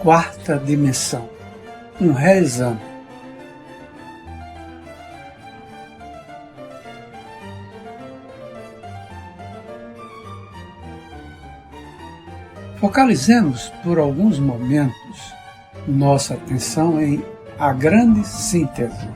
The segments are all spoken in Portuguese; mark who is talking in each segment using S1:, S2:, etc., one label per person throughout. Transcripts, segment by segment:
S1: quarta dimensão, um reexame. Focalizemos por alguns momentos nossa atenção em a grande síntese.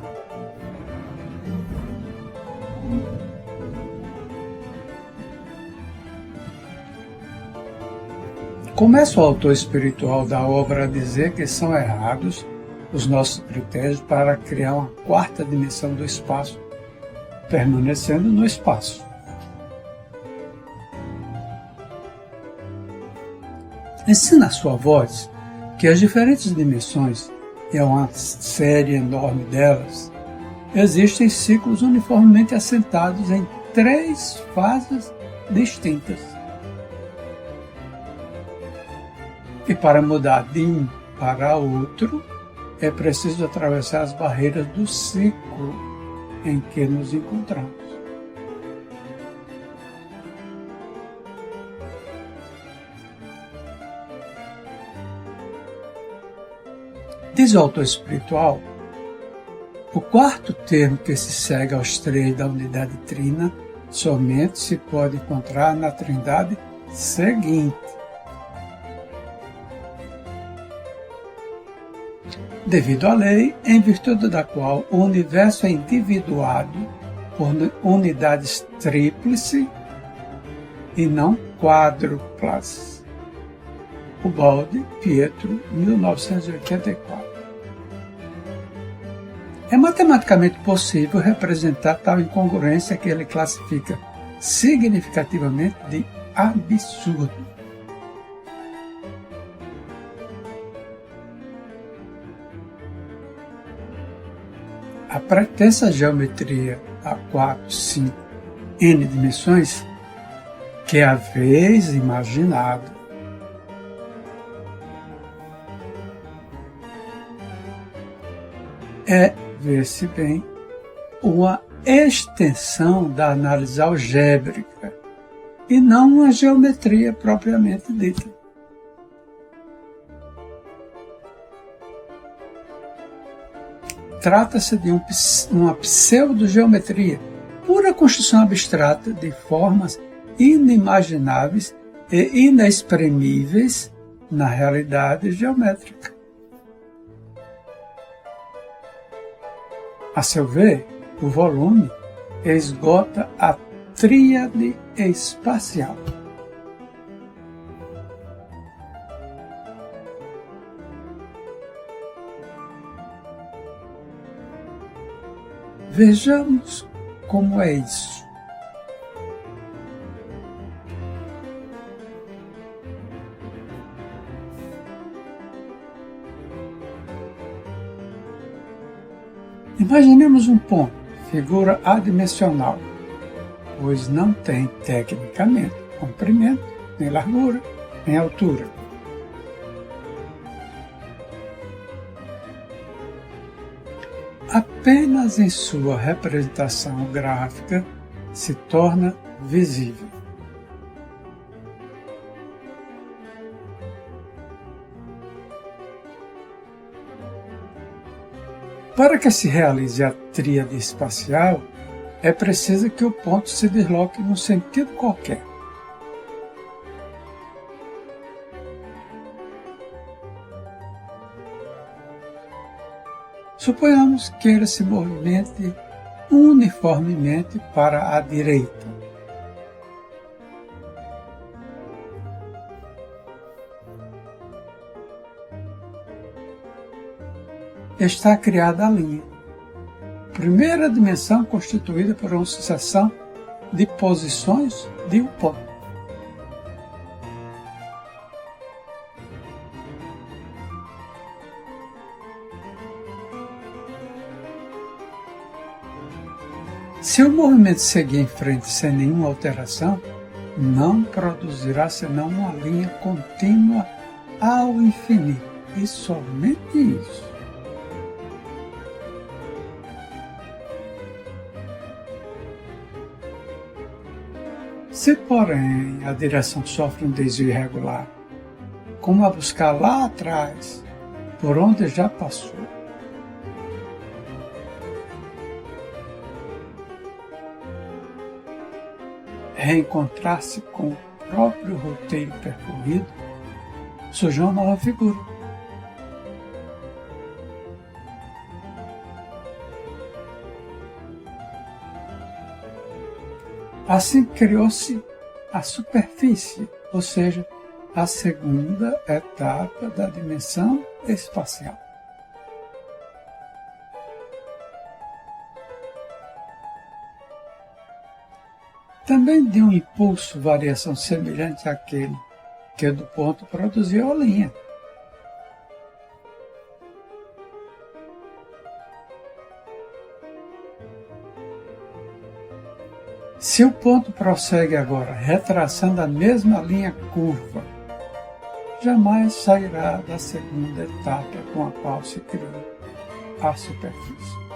S1: Começa o autor espiritual da obra a dizer que são errados os nossos critérios para criar uma quarta dimensão do espaço, permanecendo no espaço. Ensina a sua voz que as diferentes dimensões, e é uma série enorme delas, existem ciclos uniformemente assentados em 3 fases distintas. E para mudar de um para outro, é preciso atravessar as barreiras do ciclo em que nos encontramos. Diz o autor espiritual, o quarto termo que se segue aos 3 da unidade trina somente se pode encontrar na trindade seguinte. Devido à lei, em virtude da qual o universo é individuado por unidades tríplice e não quádruplas. Ubaldi, Pietro, 1984. É matematicamente possível representar tal incongruência que ele classifica significativamente de absurdo. A pretensa geometria A4, 5, N dimensões, que a vez imaginada, é, vê-se bem, uma extensão da análise algébrica e não uma geometria propriamente dita. Trata-se de uma pseudogeometria, pura construção abstrata de formas inimagináveis e inexprimíveis na realidade geométrica. A seu ver, o volume esgota a tríade espacial. Vejamos como é isso. Imaginemos um ponto, figura adimensional, pois não tem tecnicamente comprimento, nem largura, nem altura. Apenas em sua representação gráfica se torna visível. Para que se realize a tríade espacial, é preciso que o ponto se desloque num sentido qualquer. Suponhamos que ele se movimente uniformemente para a direita. Está criada a linha. Primeira dimensão constituída por uma sucessão de posições de um ponto. Se o movimento seguir em frente sem nenhuma alteração, não produzirá senão uma linha contínua ao infinito, e somente isso. Se, porém, a direção sofre um desvio irregular, como a buscar lá atrás, por onde já passou. Reencontrar-se com o próprio roteiro percorrido, surgiu uma nova figura. Assim criou-se a superfície, ou seja, a segunda etapa da dimensão espacial. Também de um impulso variação semelhante àquele que do ponto produziu a linha. Se o ponto prossegue agora retraçando a mesma linha curva, jamais sairá da segunda etapa com a qual se criou a superfície.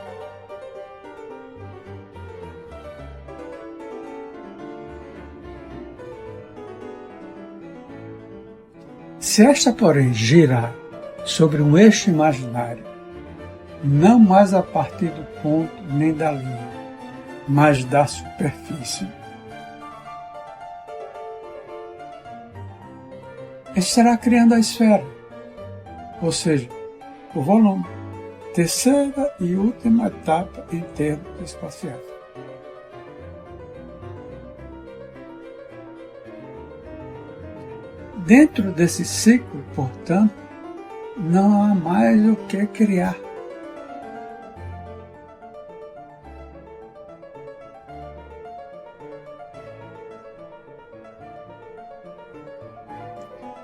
S1: Se esta, porém, girar sobre um eixo imaginário, não mais a partir do ponto nem da linha, mas da superfície, estará criando a esfera, ou seja, o volume, terceira e última etapa em termos espaciais. Dentro desse ciclo, portanto, não há mais o que criar.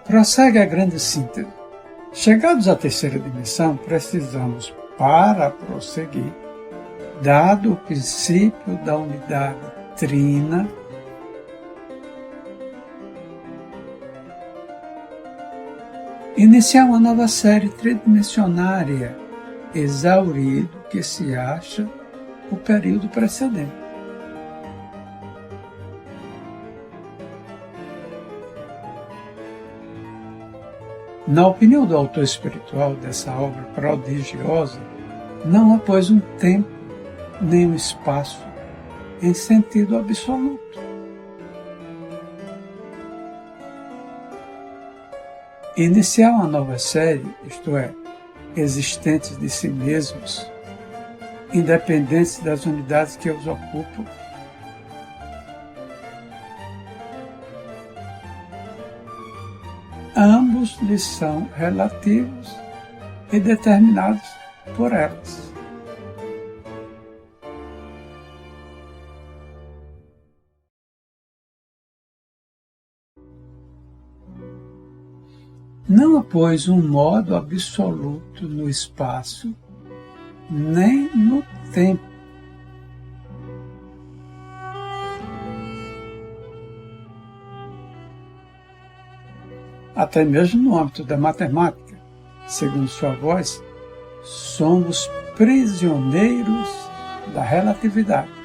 S1: Prossegue a grande síntese. Chegados à terceira dimensão, precisamos, para prosseguir, dado o princípio da unidade trina, iniciar uma nova série tridimensionária, exaurido que se acha o período precedente. Na opinião do autor espiritual dessa obra prodigiosa, não há, pois, um tempo nem um espaço em sentido absoluto. Iniciar uma nova série, isto é, existentes de si mesmos, independentes das unidades que os ocupam, ambos lhes são relativos e determinados por elas. Não há, pois, um modo absoluto no espaço, nem no tempo. Até mesmo no âmbito da matemática, segundo sua voz, somos prisioneiros da relatividade.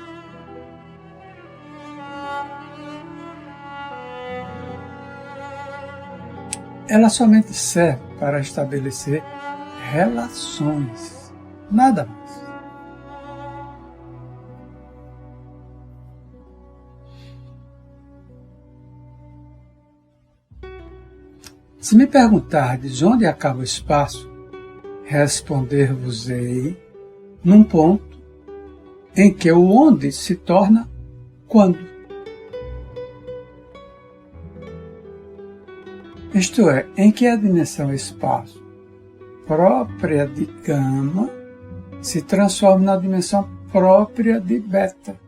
S1: Ela somente serve para estabelecer relações, nada mais. Se me perguntardes onde acaba o espaço, responder-vos-ei num ponto em que o onde se torna quando. Isto é, em que a dimensão espaço própria de gama se transforma na dimensão própria de beta.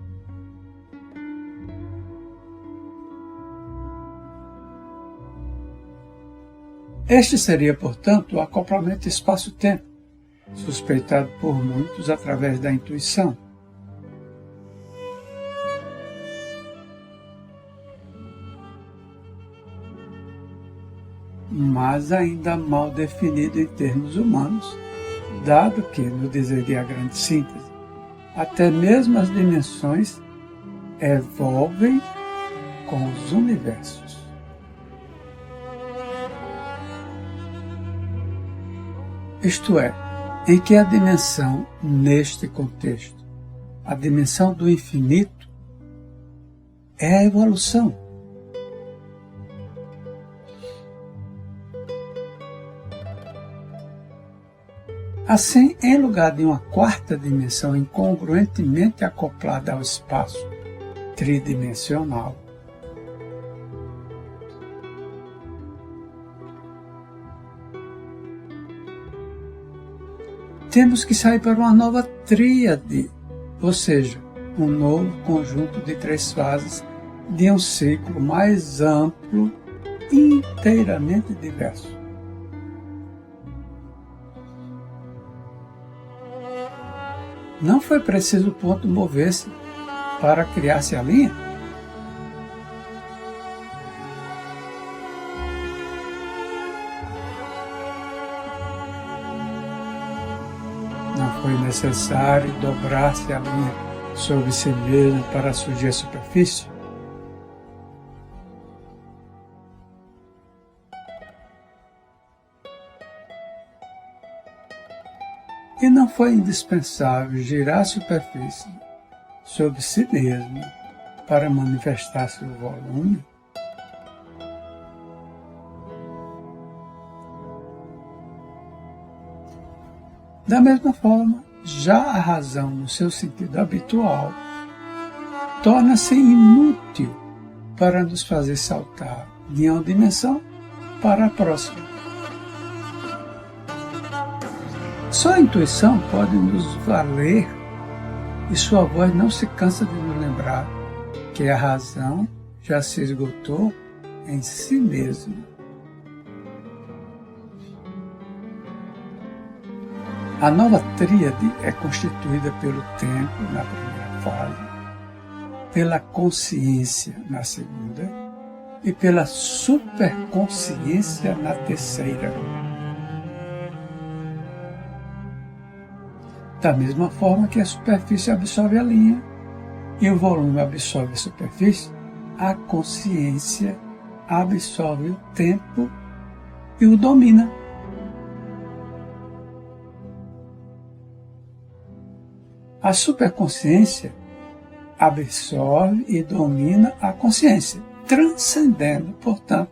S1: Este seria, portanto, o acoplamento espaço-tempo, suspeitado por muitos através da intuição. Mas ainda mal definido em termos humanos, dado que, no dizer de a grande síntese, até mesmo as dimensões evolvem com os universos. isto é, em que a dimensão, neste contexto, a dimensão do infinito, é a evolução. Assim, em lugar de uma quarta dimensão incongruentemente acoplada ao espaço tridimensional, temos que sair para uma nova tríade, ou seja, um novo conjunto de 3 fases de um ciclo mais amplo e inteiramente diverso. Não foi preciso o ponto mover-se para criar-se a linha? Não foi necessário dobrar-se a linha sobre si mesmo para surgir a superfície? E não foi indispensável girar a superfície sobre si mesmo para manifestar seu volume? Da mesma forma, já a razão no seu sentido habitual torna-se inútil para nos fazer saltar de uma dimensão para a próxima. Só a intuição pode nos valer e sua voz não se cansa de nos lembrar que a razão já se esgotou em si mesma. A nova tríade é constituída pelo tempo na primeira fase, pela consciência na segunda e pela superconsciência na terceira. Da mesma forma que a superfície absorve a linha e o volume absorve a superfície, a consciência absorve o tempo e o domina. A superconsciência absorve e domina a consciência, transcendendo, portanto,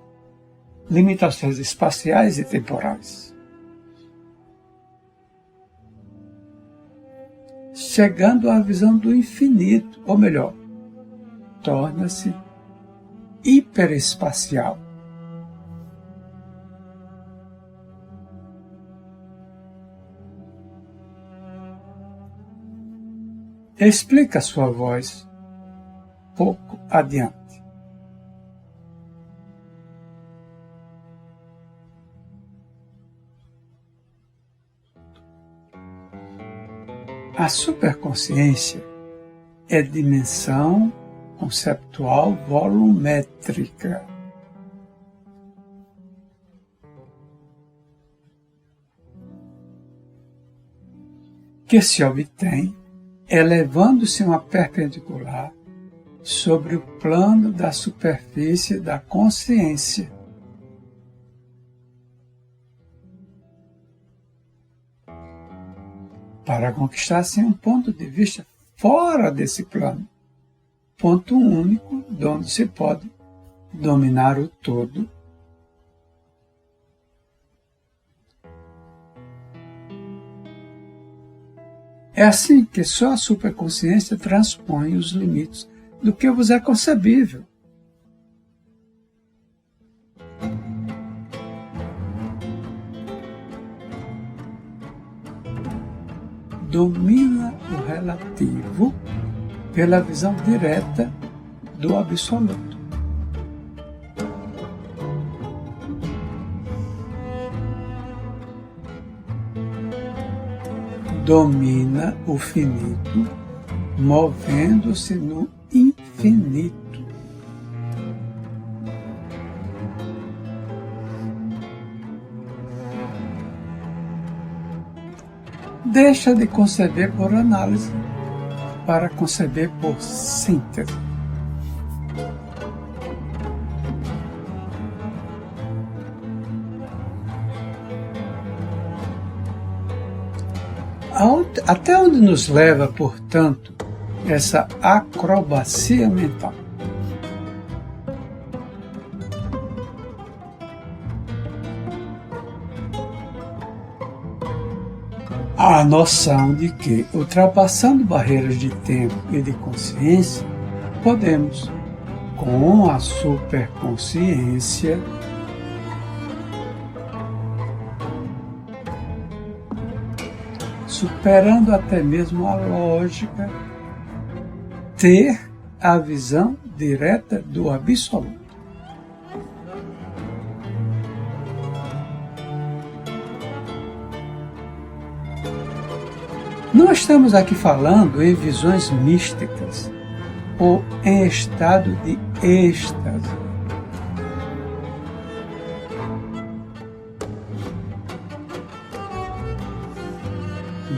S1: limitações espaciais e temporais. Chegando à visão do infinito, ou melhor, torna-se hiperespacial. Explica sua voz pouco adiante. A superconsciência é dimensão conceptual volumétrica. Que se obtém elevando-se uma perpendicular sobre o plano da superfície da consciência. Para conquistar assim um ponto de vista fora desse plano, ponto único de onde se pode dominar o todo. É assim que só a superconsciência transpõe os limites do que vos é concebível. Domina o relativo pela visão direta do absoluto. Domina o finito, movendo-se no infinito. Deixa de conceber por análise para conceber por síntese. Até onde nos leva, portanto, essa acrobacia mental? A noção de que, ultrapassando barreiras de tempo e de consciência, podemos, com a superconsciência, superando até mesmo a lógica, ter a visão direta do absoluto. Não estamos aqui falando em visões místicas ou em estado de êxtase.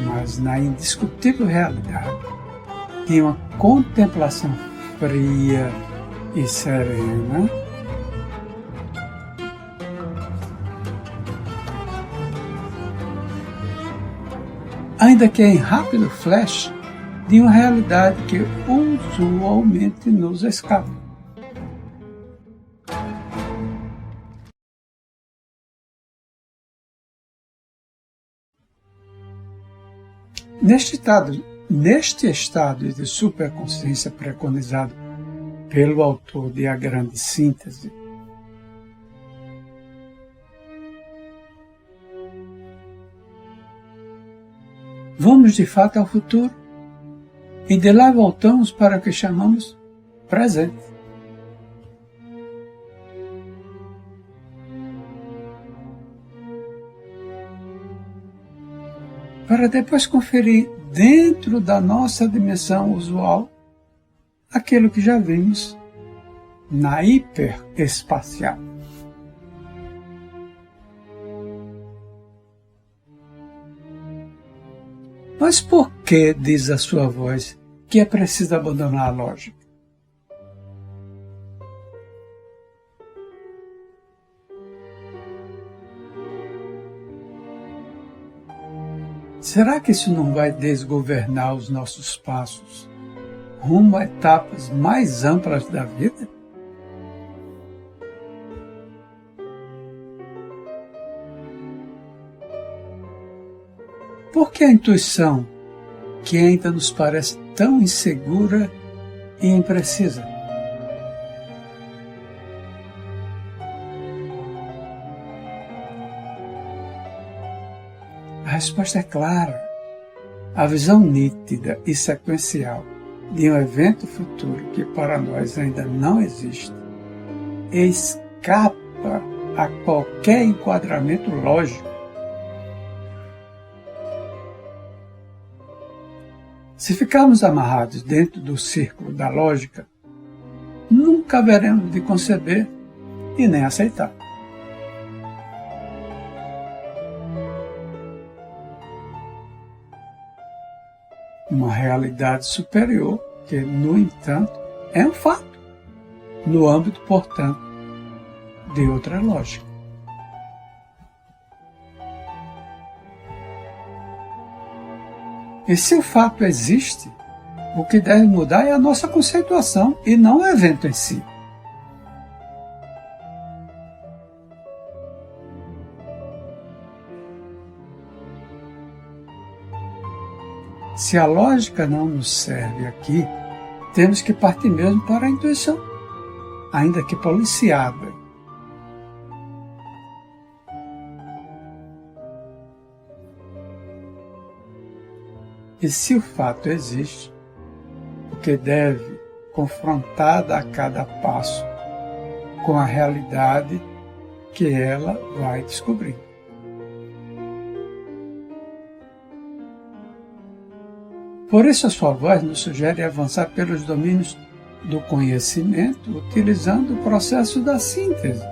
S1: Mas na indiscutível realidade de uma contemplação fria e serena, ainda que em rápido flash de uma realidade que usualmente nos escapa. Neste estado de superconsciência preconizado pelo autor de A Grande Síntese, vamos de fato ao futuro e de lá voltamos para o que chamamos presente. Para depois conferir dentro da nossa dimensão usual aquilo que já vimos na hiperespacial. Mas por que, diz a sua voz, que é preciso abandonar a lógica? Será que isso não vai desgovernar os nossos passos rumo a etapas mais amplas da vida? Por que a intuição, que ainda nos parece tão insegura e imprecisa? A resposta é clara. A visão nítida e sequencial de um evento futuro que para nós ainda não existe escapa a qualquer enquadramento lógico. Se ficarmos amarrados dentro do círculo da lógica, nunca haveremos de conceber e nem aceitar. Uma realidade superior que, no entanto, é um fato, no âmbito, portanto, de outra lógica. E se o fato existe, o que deve mudar é a nossa conceituação e não o evento em si. Se a lógica não nos serve aqui, temos que partir mesmo para a intuição, ainda que policiada. E se o fato existe, o que deve, confrontada a cada passo com a realidade que ela vai descobrir. Por isso a sua voz nos sugere avançar pelos domínios do conhecimento, utilizando o processo da síntese,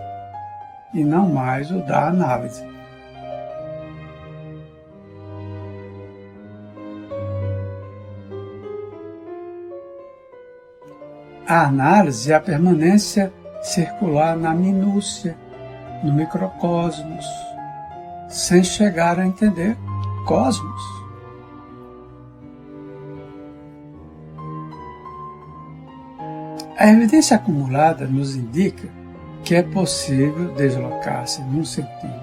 S1: e não mais o da análise. A análise é a permanência circular na minúcia, no microcosmos, sem chegar a entender cosmos. A evidência acumulada nos indica que é possível deslocar-se num sentido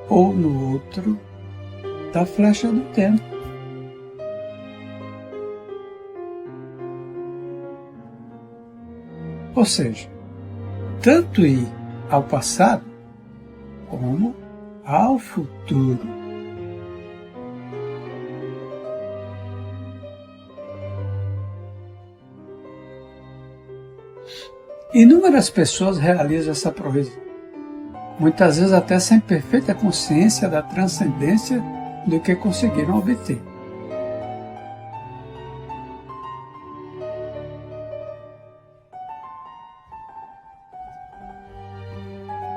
S1: ou no outro da flecha do tempo. Ou seja, tanto ir ao passado como ao futuro. Inúmeras pessoas realizam essa proeza, muitas vezes até sem perfeita consciência da transcendência do que conseguiram obter.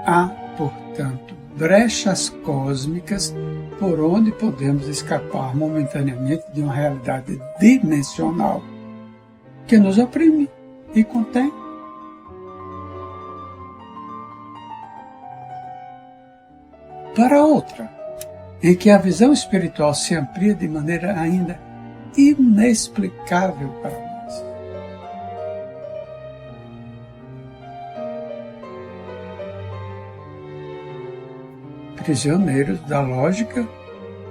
S1: Há, portanto, brechas cósmicas por onde podemos escapar momentaneamente de uma realidade dimensional que nos oprime e contém. Para outra, em que a visão espiritual se amplia de maneira ainda inexplicável para nós. Prisioneiros da lógica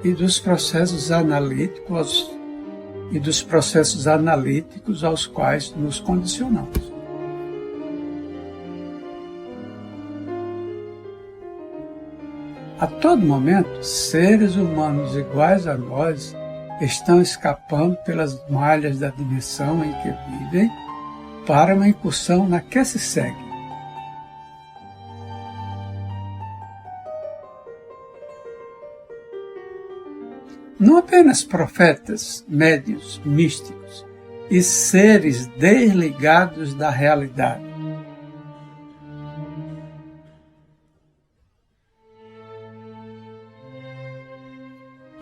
S1: e dos processos analíticos aos quais nos condicionamos. A todo momento, seres humanos iguais a nós estão escapando pelas malhas da dimensão em que vivem para uma incursão na que se segue. Não apenas profetas, médiuns, místicos e seres desligados da realidade,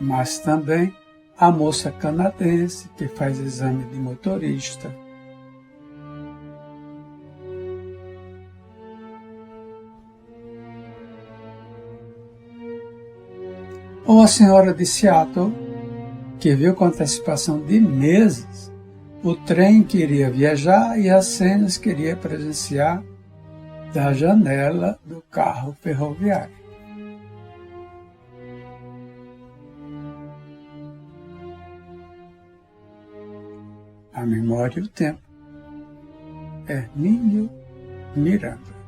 S1: mas também a moça canadense que faz exame de motorista, ou a senhora de Seattle, que viu com antecipação de meses o trem que iria viajar e as cenas que iria presenciar da janela do carro ferroviário. A memória e o tempo. Hermínio Miranda.